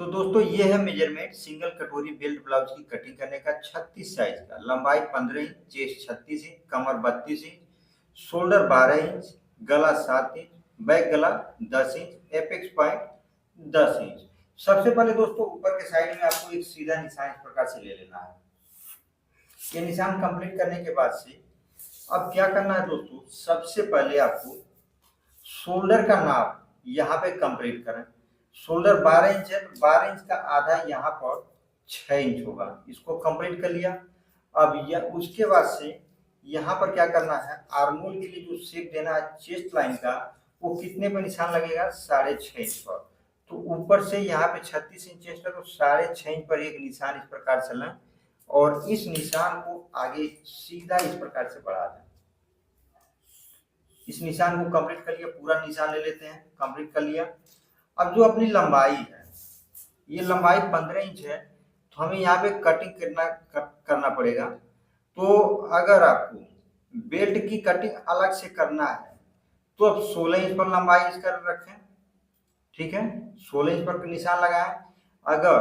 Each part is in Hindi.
तो दोस्तों ये है मेजरमेंट सिंगल कटोरी बेल्ट ब्लाउज की कटिंग करने का 36 साइज का। लंबाई 15 इंच, चेस्ट 36 इंच, कमर 32 इंच, शोल्डर 12 इंच, गला 7 इंच, बैक गला 10 इंच, एपेक्स पॉइंट 10 इंच। सबसे पहले दोस्तों ऊपर के साइड में आपको एक सीधा निशान इस प्रकार से ले लेना है। ये निशान कंप्लीट करने के बाद से अब क्या करना है दोस्तों, सबसे पहले आपको शोल्डर का नाप यहाँ पे कंप्लीट करें। शोल्डर 12 इंच है, तो 12 इंच का आधा यहाँ पर 6 इंच होगा, इसको कंप्लीट कर लिया। अब यह उसके बाद से यहाँ पर क्या करना है, आर्मोल के लिए जो शेप देना है चेस्ट लाइन का, वो कितने पर निशान लगेगा, 6.5 इंच पर। तो ऊपर से यहाँ पे 36 इंच चेस्ट है, तो 6.5 इंच पर एक निशान इस प्रकार से लें और इस निशान को आगे सीधा इस प्रकार से बढ़ा दें। इस निशान को कंप्लीट कर लिया, पूरा निशान ले लेते हैं, कंप्लीट कर लिया। अब जो अपनी लंबाई है, ये लंबाई 15 इंच है, तो हमें यहाँ पे कटिंग करना पड़ेगा। तो अगर आपको बेल्ट की कटिंग अलग से करना है तो अब 16 इंच पर लंबाई इसका रखें, ठीक है, 16 इंच पर निशान लगाएं। अगर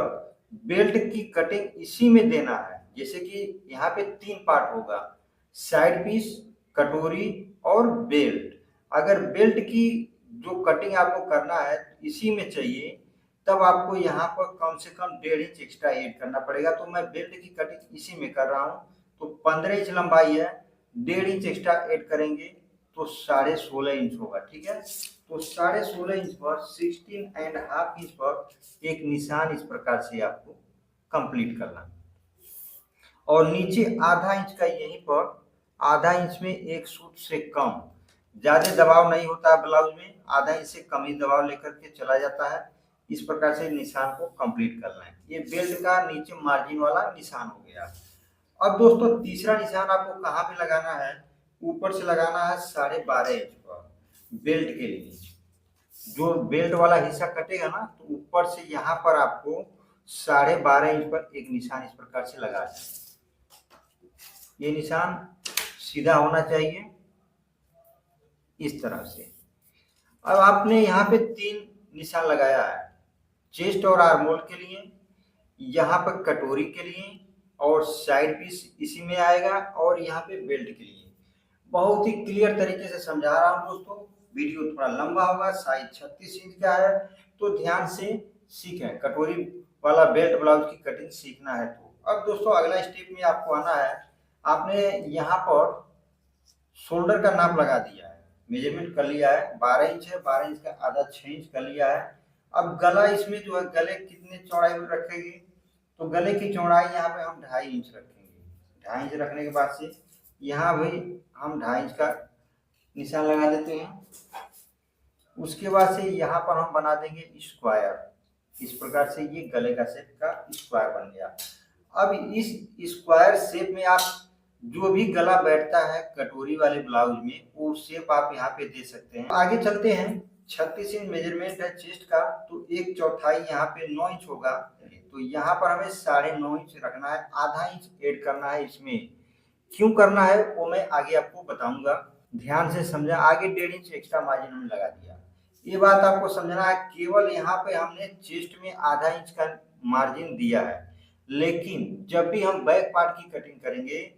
बेल्ट की कटिंग इसी में देना है, जैसे कि यहाँ पे 3 पार्ट होगा, साइड पीस, कटोरी और बेल्ट। अगर बेल्ट की जो कटिंग आपको करना है इसी में चाहिए, तब आपको यहाँ पर कम से कम 1.5 इंच एक्स्ट्रा ऐड करना पड़ेगा। तो मैं बेल्ट की कटिंग इसी में कर रहा हूँ, तो 15 इंच लंबाई है, 1.5 इंच एक्स्ट्रा ऐड करेंगे तो 16.5 इंच होगा, ठीक है। तो 16.5 इंच पर 16.5 इंच पर एक निशान इस प्रकार से आपको कंप्लीट करना, और नीचे आधा इंच का यहीं पर, आधा इंच में एक सूत से कम, ज्यादा दबाव नहीं होता है ब्लाउज में, आधा इंच से कम ही दबाव लेकर के चला जाता है। इस प्रकार से निशान को कंप्लीट करना है। ये बेल्ट का नीचे मार्जिन वाला निशान हो गया। अब दोस्तों तीसरा निशान आपको कहाँ पे लगाना है, ऊपर से लगाना है 12.5 इंच पर बेल्ट के लिए। जो बेल्ट वाला हिस्सा कटेगा ना, तो ऊपर से यहाँ पर आपको 12.5 इंच पर एक निशान इस प्रकार से लगा दें। ये निशान सीधा होना चाहिए इस तरह से। अब आपने यहाँ पे 3 निशान लगाया है, चेस्ट और आर्मोल के लिए, यहाँ पर कटोरी के लिए, और साइड पीस इसी में आएगा, और यहाँ पे बेल्ट के लिए। बहुत ही क्लियर तरीके से समझा रहा हूँ दोस्तों। वीडियो थोड़ा लंबा होगा, साइज 36 इंच का है, तो ध्यान से सीखें। कटोरी वाला बेल्ट ब्लाउज की कटिंग सीखना है तो अब दोस्तों अगला स्टेप में आपको आना है। आपने यहाँ पर शोल्डर का नाप लगा दिया है, मेजरमेंट कर लिया है, 12 इंच है, 12 इंच का आधा 6 इंच कर लिया है। अब गला इसमें जो है, गले कितने चौड़ाई में रखेंगे, तो गले की चौड़ाई यहाँ पे हम 2.5 इंच रखेंगे। 2.5 इंच रखने के बाद से यहाँ भी हम 2.5 इंच का निशान लगा देते हैं। उसके बाद से यहाँ पर हम बना देंगे स्क्वायर, इस प्रकार से ये गले का शेप का स्क्वायर बन गया। अब इस स्क्वायर शेप में आप जो भी गला बैठता है कटोरी वाले ब्लाउज में, वो शेप आप यहाँ पे दे सकते हैं। आगे चलते हैं। 36 इंच मेजरमेंट है चेस्ट का, तो 1/4 यहाँ पे 9 इंच होगा, तो यहाँ पर हमें 9.5 इंच रखना है, आधा इंच ऐड करना है इसमें। क्यों करना है वो मैं आगे आपको बताऊंगा, ध्यान से समझा। आगे 1.5 इंच एक्स्ट्रा मार्जिन हमने लगा दिया, ये बात आपको समझना है। केवल यहाँ पे हमने चेस्ट में आधा इंच का मार्जिन दिया है, लेकिन जब भी हम बैक पार्ट की कटिंग करेंगे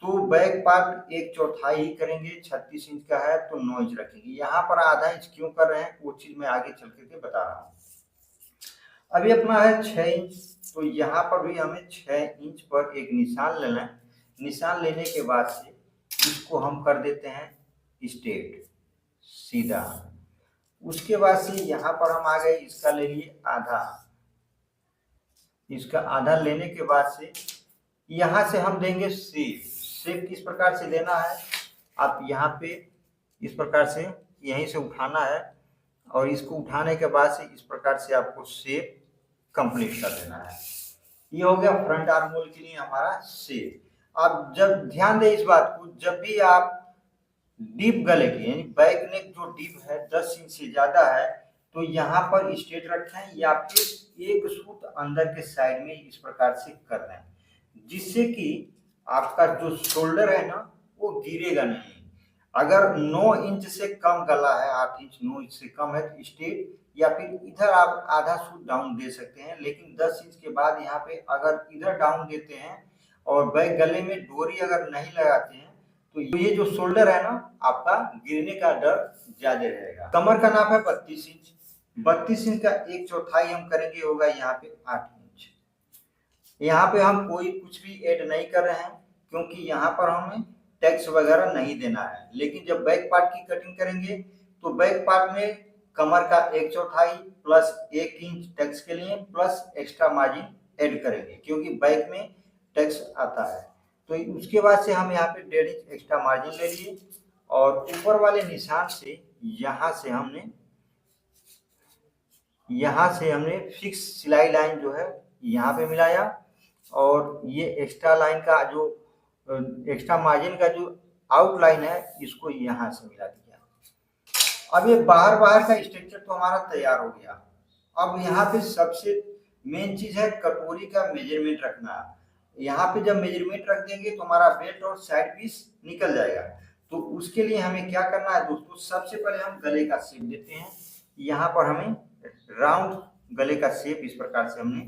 तो बैक पार्ट 1/4 ही करेंगे। 36 इंच का है तो 9 इंच रखेंगे। यहाँ पर आधा इंच क्यों कर रहे हैं वो चीज मैं आगे चल करके बता रहा हूँ। अभी अपना है 6 इंच, तो यहाँ पर भी हमें 6 इंच पर एक निशान लेना है। निशान लेने के बाद से इसको हम कर देते हैं स्ट्रेट, सीधा। उसके बाद से यहाँ पर हम आ गए, इसका ले लिए आधा। इसका आधा लेने के बाद से यहाँ से हम देंगे शेप। शेप किस प्रकार से देना है, आप यहाँ पे इस प्रकार से यहीं से उठाना है, और इसको उठाने के बाद से इस प्रकार से आपको शेप कंप्लीट कर देना है। ये हो गया फ्रंट आर्मोल के लिए हमारा शेप। आप जब ध्यान दें इस बात को, जब भी आप डीप गले की यानी बैक नेक जो डीप है 10 इंच से ज्यादा है, तो यहाँ पर स्ट्रेट रखें, या फिर एक सूत अंदर के साइड में इस प्रकार से कर रहे हैं, जिससे कि आपका जो शोल्डर है ना वो गिरेगा नहीं। अगर 9 इंच से कम गला है, 8 इंच 9 इंच से कम है, तो स्ट्रेट या फिर इधर आप आधा सूत डाउन दे सकते हैं, लेकिन 10 इंच के बाद यहाँ पे अगर इधर डाउन देते हैं और बैक गले में डोरी अगर नहीं लगाते हैं तो ये जो शोल्डर है ना आपका गिरने का डर ज्यादा रहेगा। कमर का नाप है 32 इंच, 32 इंच का 1/4 हम करेंगे होगा यहाँ पे 8 इंच। यहाँ पे हम कोई कुछ भी ऐड नहीं कर रहे हैं क्योंकि यहाँ पर हमें टैक्स वगैरह नहीं देना है, लेकिन जब बैक पार्ट की कटिंग करेंगे तो बैक पार्ट में कमर का 1/4 प्लस 1 इंच टैक्स के लिए प्लस एक्स्ट्रा मार्जिन ऐड करेंगे क्योंकि बैक में टैक्स आता है। तो उसके बाद से हम यहाँ पे 1.5 इंच एक्स्ट्रा मार्जिन ले लिए और ऊपर वाले निशान से यहाँ से हमने फिक्स सिलाई लाइन जो है यहाँ पे मिलाया और ये एक्स्ट्रा लाइन का जो एक्स्ट्रा मार्जिन का जो आउटलाइन है इसको यहाँ से मिला दिया। अब ये बाहर का स्ट्रक्चर तो हमारा तैयार हो गया। अब यहाँ पे सबसे मेन चीज है कटोरी का मेजरमेंट रखना। यहाँ पे जब मेजरमेंट रख देंगे तो हमारा बेल्ट और साइड पीस निकल जाएगा। तो उसके लिए हमें क्या करना है दोस्तों, सबसे पहले हम गले का शेप देते हैं। यहाँ पर हमें राउंड गले का शेप इस प्रकार से हमने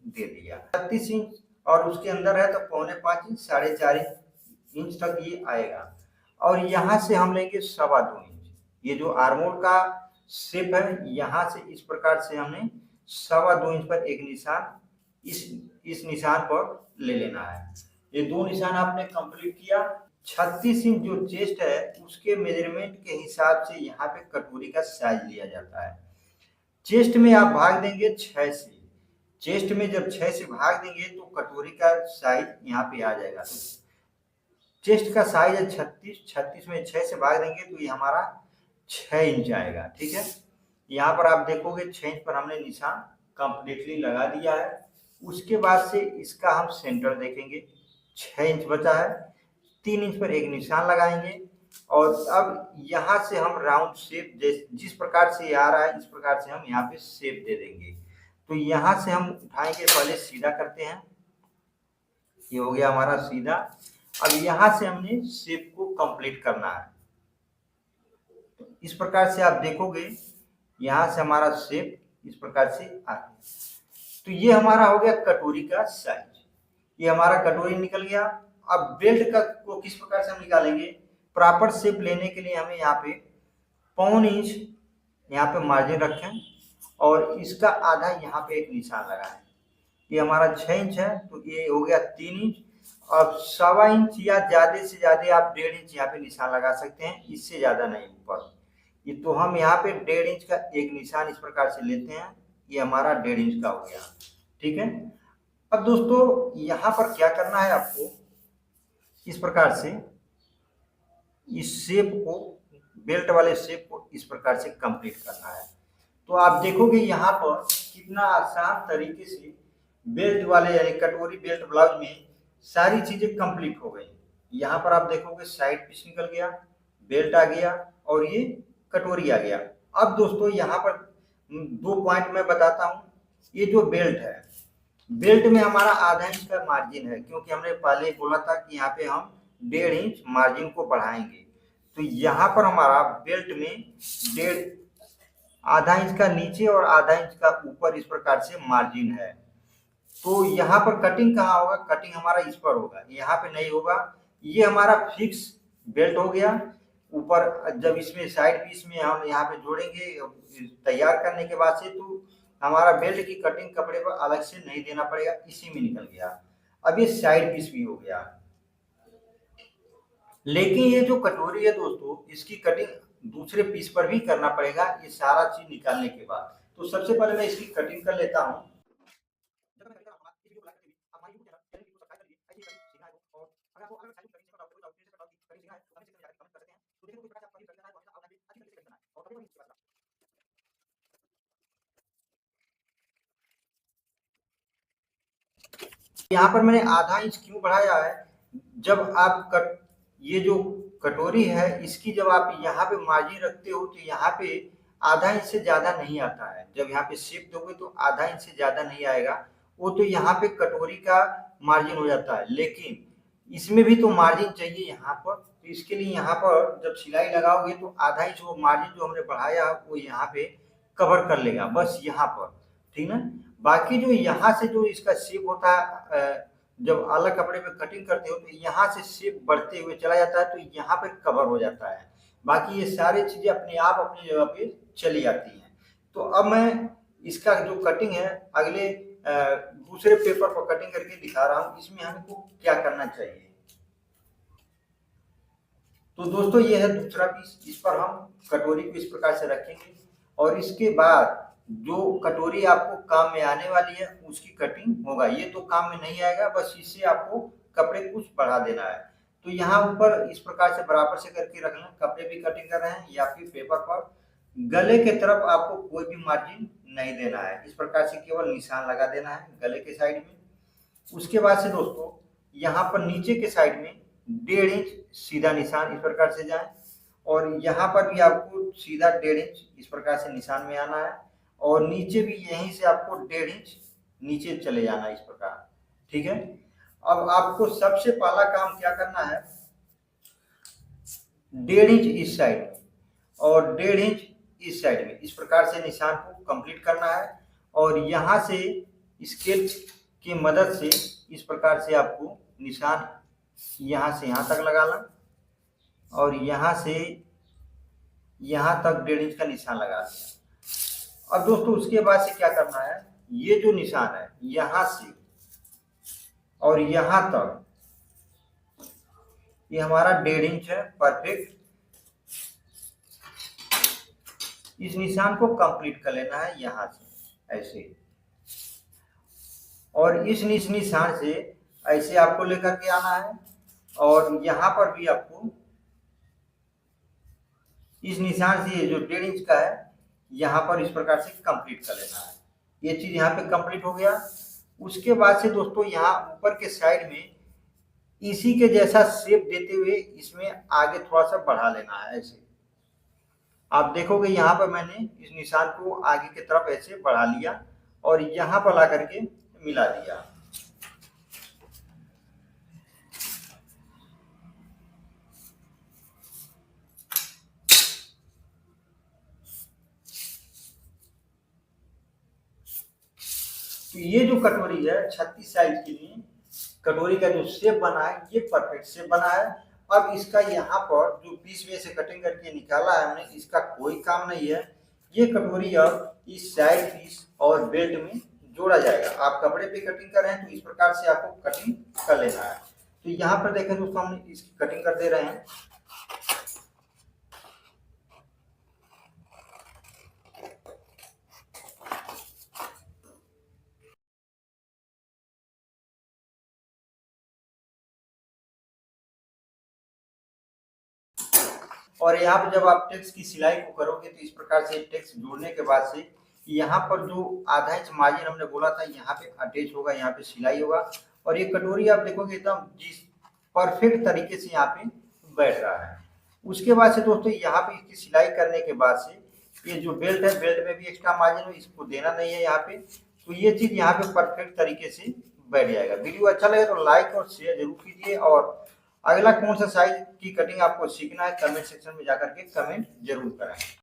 दे दिया। 36 इंच और उसके अंदर है तो 4.25 इंच 4.5 इंच तक ये आएगा। और यहाँ से हम लेंगे 2.25 इंच। ये जो आर्मोल का शेप है यहाँ से इस प्रकार से हमने 2.25 इंच पर एक निशान इस निशान पर ले लेना है। ये 2 निशान आपने कंप्लीट किया। 36 इंच जो चेस्ट है उसके मेजरमेंट के हिसाब से यहाँ पे कटोरी का साइज लिया जाता है। चेस्ट में आप भाग देंगे 6 से। चेस्ट में जब 6 से भाग देंगे तो कटोरी का साइज यहाँ पे आ जाएगा। तो चेस्ट का साइज है 36 में 6 से भाग देंगे तो ये हमारा 6 इंच आएगा। ठीक है, यहाँ पर आप देखोगे 6 इंच पर हमने निशान कंप्लीटली लगा दिया है। उसके बाद से इसका हम सेंटर देखेंगे, 6 इंच बचा है, 3 इंच पर एक निशान लगाएंगे और अब यहाँ से हम राउंड शेप जिस प्रकार से आ रहा है इस प्रकार से हम यहाँ पे शेप दे देंगे। तो यहाँ से हम उठाएंगे, पहले सीधा करते हैं, ये हो गया हमारा सीधा। अब यहाँ से हमने शेप को कंप्लीट करना है। तो इस प्रकार से आप देखोगे यहाँ से हमारा शेप इस प्रकार से आ गया। तो ये हमारा हो गया कटोरी का साइज, ये हमारा कटोरी निकल गया। अब बेल्ट का को किस प्रकार से हम निकालेंगे, प्रॉपर शेप लेने के लिए हमें यहाँ पे 1.25 इंच यहाँ पे मार्जिन रखें और इसका आधा यहाँ पे एक निशान लगाएं। ये हमारा 6 इंच है तो ये हो गया 3 इंच। अब 1.25 इंच या ज्यादा से ज्यादा आप 1.5 इंच यहाँ पे निशान लगा सकते हैं, इससे ज्यादा नहीं ऊपर। ये तो हम यहाँ पे 1.5 इंच का एक निशान इस प्रकार से लेते हैं, ये हमारा 1.5 इंच का हो गया। ठीक है, अब दोस्तों यहाँ पर क्या करना है आपको, इस प्रकार से इस शेप को, बेल्ट वाले शेप को इस प्रकार से कंप्लीट करना है। तो आप देखोगे यहाँ पर कितना आसान तरीके से बेल्ट वाले यानी कटोरी बेल्ट ब्लाउज में सारी चीजें कंप्लीट हो गई। यहाँ पर आप देखोगे साइड पीस निकल गया, बेल्ट आ गया और ये कटोरी आ गया। अब दोस्तों यहाँ पर 2 पॉइंट मैं बताता हूँ। ये जो बेल्ट है, बेल्ट में हमारा आधा इंच का मार्जिन है क्योंकि हमने पहले बोला था कि यहाँ पे हम 1.5 इंच मार्जिन को बढ़ाएंगे। तो यहाँ पर हमारा बेल्ट में आधा इंच का नीचे और आधा इंच का ऊपर इस प्रकार से मार्जिन है। तो यहाँ पर कटिंग कहाँ होगा, कटिंग हमारा इस पर होगा, यहाँ पे नहीं होगा। ये हमारा फिक्स बेल्ट हो गया। ऊपर जब इसमें साइड पीस में हम यहाँ पे जोड़ेंगे तैयार करने के बाद से, तो हमारा बेल्ट की कटिंग कपड़े पर अलग से नहीं देना पड़ेगा, इसी में निकल गया। अब ये साइड पीस भी हो गया। लेकिन ये जो कटोरी है दोस्तों, इसकी कटिंग दूसरे पीस पर भी करना पड़ेगा ये सारा चीज निकालने के बाद। तो सबसे पहले मैं इसकी कटिंग कर लेता हूँ। यहाँ पर मैंने आधा इंच क्यों बढ़ाया है, जब आप ये जो कटोरी है इसकी जब आप यहाँ पे मार्जिन रखते हो तो यहाँ पे आधा इंच से ज्यादा नहीं आता है। जब यहाँ पे शेप दोगे तो आधा इंच से ज्यादा नहीं आएगा, वो तो यहाँ पे कटोरी का मार्जिन हो जाता है। लेकिन इसमें भी तो मार्जिन चाहिए यहाँ पर, तो इसके लिए यहाँ पर जब सिलाई लगाओगे तो आधा इंच वो मार्जिन जो हमने बढ़ाया वो यहाँ पे कवर कर लेगा बस यहाँ पर, ठीक ना। बाकी जो यहाँ से जो इसका शेप होता है, जब अलग कपड़े पे कटिंग करते हो तो यहाँ से शेप बढ़ते हुए चला जाता है, तो यहाँ पे कवर हो जाता है। बाकी ये सारी चीजें अपने आप अपनी जगह पे चली जाती हैं। तो अब मैं इसका जो कटिंग है अगले दूसरे पेपर पर कटिंग करके दिखा रहा हूँ, इसमें हमको क्या करना चाहिए। तो दोस्तों ये है दूसरा पीस, इस पर हम कटोरी को इस प्रकार से रखेंगे और इसके बाद जो कटोरी आपको काम में आने वाली है उसकी कटिंग होगा। ये तो काम में नहीं आएगा, बस इससे आपको कपड़े कुछ बढ़ा देना है। तो यहाँ ऊपर इस प्रकार से बराबर से करके रख लें, कपड़े भी कटिंग कर रहे हैं या फिर पेपर पर। गले के तरफ आपको कोई भी मार्जिन नहीं देना है, इस प्रकार से केवल निशान लगा देना है गले के साइड में। उसके बाद से दोस्तों यहाँ पर नीचे के साइड में 1.5 इंच सीधा निशान इस प्रकार से जाए और यहाँ पर भी आपको सीधा 1.5 इंच इस प्रकार से निशान में आना है और नीचे भी यहीं से आपको 1.5 इंच नीचे चले जाना है इस प्रकार, ठीक है। अब आपको सबसे पहला काम क्या करना है, 1.5 इंच इस साइड में और 1.5 इंच इस साइड में इस प्रकार से निशान को कंप्लीट करना है और यहाँ से स्केल की मदद से इस प्रकार से आपको निशान यहाँ से यहाँ तक लगाना और यहाँ से यहाँ तक 1.5 इंच का निशान लगा दिया। अब दोस्तों उसके बाद से क्या करना है, ये जो निशान है यहाँ से और यहाँ तक ये हमारा 1.5 इंच है परफेक्ट। इस निशान को कंप्लीट कर लेना है यहाँ से ऐसे और इस निशान से ऐसे आपको लेकर के आना है और यहाँ पर भी आपको इस निशान से जो 1.5 इंच का है यहाँ पर इस प्रकार से कंप्लीट कर लेना है। ये चीज यहाँ पे कंप्लीट हो गया। उसके बाद से दोस्तों यहाँ ऊपर के साइड में इसी के जैसा शेप देते हुए इसमें आगे थोड़ा सा बढ़ा लेना है ऐसे। आप देखोगे यहाँ पर मैंने इस निशान को आगे की तरफ ऐसे बढ़ा लिया और यहाँ पर ला करके मिला दिया। तो ये जो कटोरी है 36 साइज के लिए कटोरी का जो शेप बना है ये परफेक्ट शेप बना है। अब इसका यहाँ पर जो पीस में से कटिंग करके निकाला है हमने, इसका कोई काम नहीं है। ये कटोरी अब इस साइड पीस और बेल्ट में जोड़ा जाएगा। आप कपड़े पे कटिंग कर रहे हैं तो इस प्रकार से आपको कटिंग कर लेना है। तो यहाँ पर देखें दोस्तों हम इसकी कटिंग कर दे रहे हैं। और यहाँ पर जब आप टेक्स की सिलाई को करोगे तो इस प्रकार से टेक्स जोड़ने के बाद से यहाँ पर जो आधा इंच मार्जिन हमने बोला था यहाँ पे अटैच होगा, यहाँ पे सिलाई होगा और ये कटोरी आप देखोगे एकदम जिस परफेक्ट तरीके से यहाँ पे बैठ रहा है। उसके बाद से दोस्तों यहाँ पे इसकी सिलाई करने के बाद से ये जो बेल्ट है, बेल्ट में भी एक्स्ट्रा मार्जिन है, इसको देना नहीं है यहाँ पे। तो ये चीज यहाँ पे परफेक्ट तरीके से बैठ जाएगा। वीडियो अच्छा लगे तो लाइक और शेयर जरूर कीजिए और अगला कौन सा साइज की कटिंग आपको सीखना है कमेंट सेक्शन में जाकर के कमेंट जरूर करें।